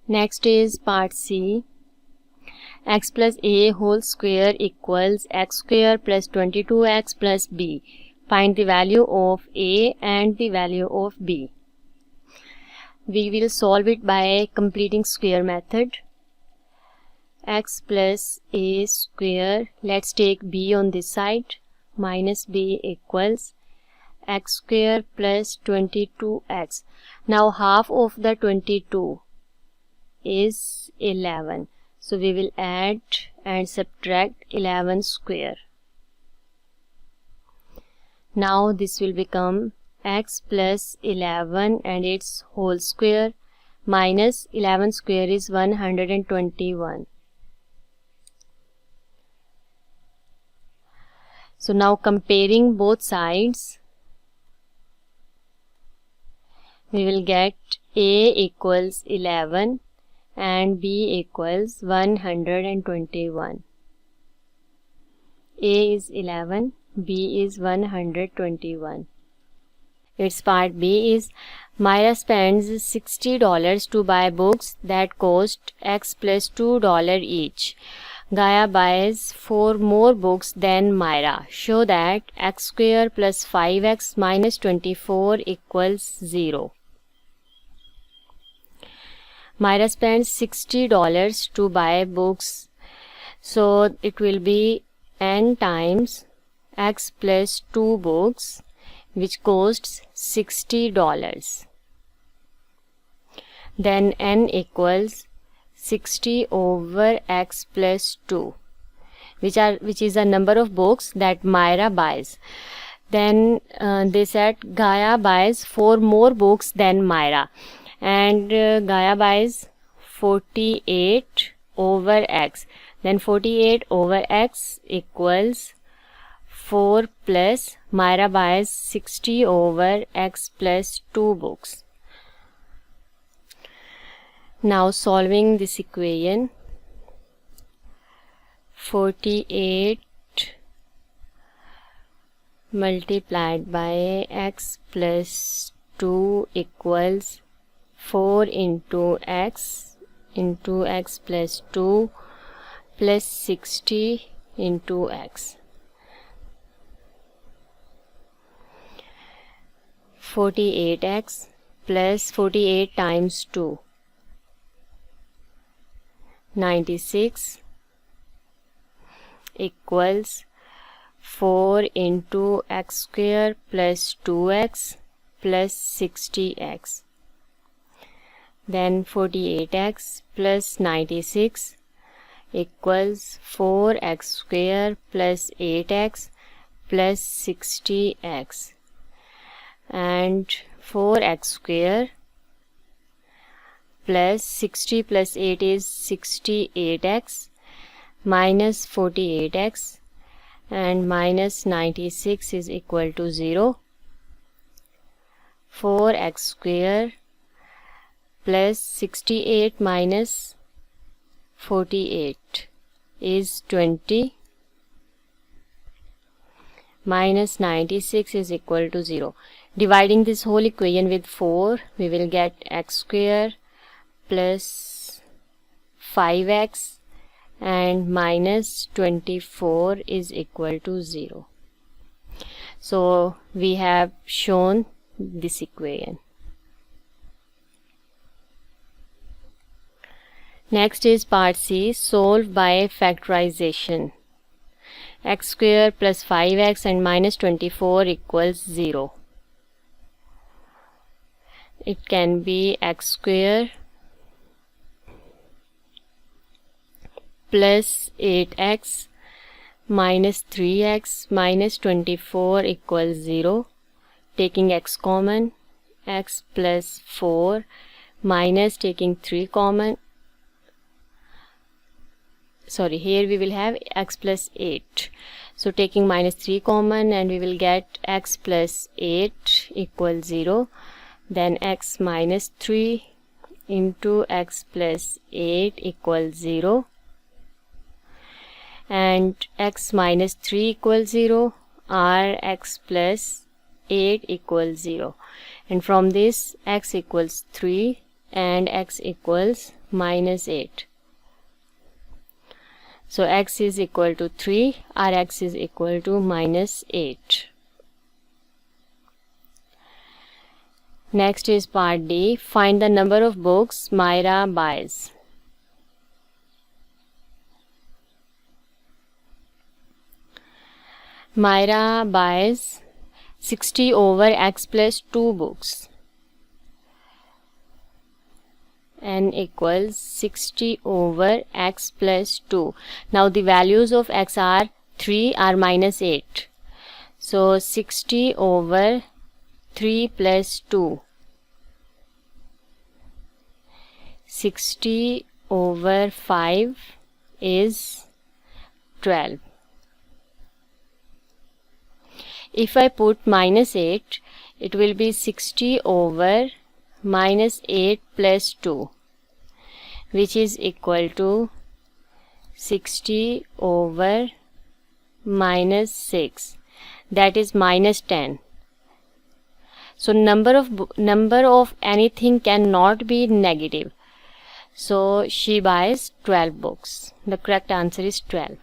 Next is part C. X plus a whole square equals x square plus 22x plus b. Find the value of a and the value of b. We will solve it by completing square method. X plus a square, let's take b on this side, minus b equals x square plus 22x. Now half of the 22 is 11. So we will add and subtract 11 square. Now this will become x plus 11 and its whole square minus 11 square is 121. So now comparing both sides, we will get a equals 11 and b equals 121. A is 11, b is 121. Its part B is Myra spends $60 to buy books that cost x plus $2 each. Gaia buys 4 more books than Myra. Show that x square plus 5x minus 24 equals 0. Myra spends $60 to buy books, so it will be n times x plus 2 books, which costs $60. Then n equals 60 over x plus 2, which is a number of books that Myra buys. Then they said Gaia buys 4 more books than Myra, and Gaia buys 48 over x. Then 48 over x equals 4 plus Myra buys 60 over x plus 2 books. Now solving this equation, 48 multiplied by x plus 2 equals 4 into x plus 2 plus 60 into x. 48x plus 48 times 2, 96 equals 4 into x square plus 2x plus 60x. Then 48x plus 96 equals 4x square plus 8x plus 60x. And 4x square plus 60 plus 8 is 68x minus 48x, and minus 96 is equal to 0. 4x square plus 68 minus 48 is 20, minus 96 is equal to 0. Dividing this whole equation with 4, we will get x square plus 5x and minus 24 is equal to 0. So we have shown this equation. Next is part C, solve by factorization. X square plus 5x and minus 24 equals 0. It can be x square plus 8x minus 3x minus 24 equals 0. Taking x common, x plus 4 minus taking 3 common. Sorry, here we will have x plus 8. So taking minus 3 common, and we will get x plus 8 equals 0. Then x minus 3 into x plus 8 equals 0. And x minus 3 equals 0, or x plus 8 equals 0. And from this, x equals 3 and x equals minus 8. So x is equal to 3, our x is equal to minus 8. Next is part D. Find the number of books Myra buys. Myra buys 60 over x plus 2 books. N equals 60 over x plus 2. Now the values of x are 3 are minus 8. So 60 over 3 plus 2. 60 over 5 is 12. If I put minus 8, it will be 60 over minus 8 plus 2, which is equal to 60 over minus 6, that is minus 10. So number of anything cannot be negative. So she buys 12 books. The correct answer is 12.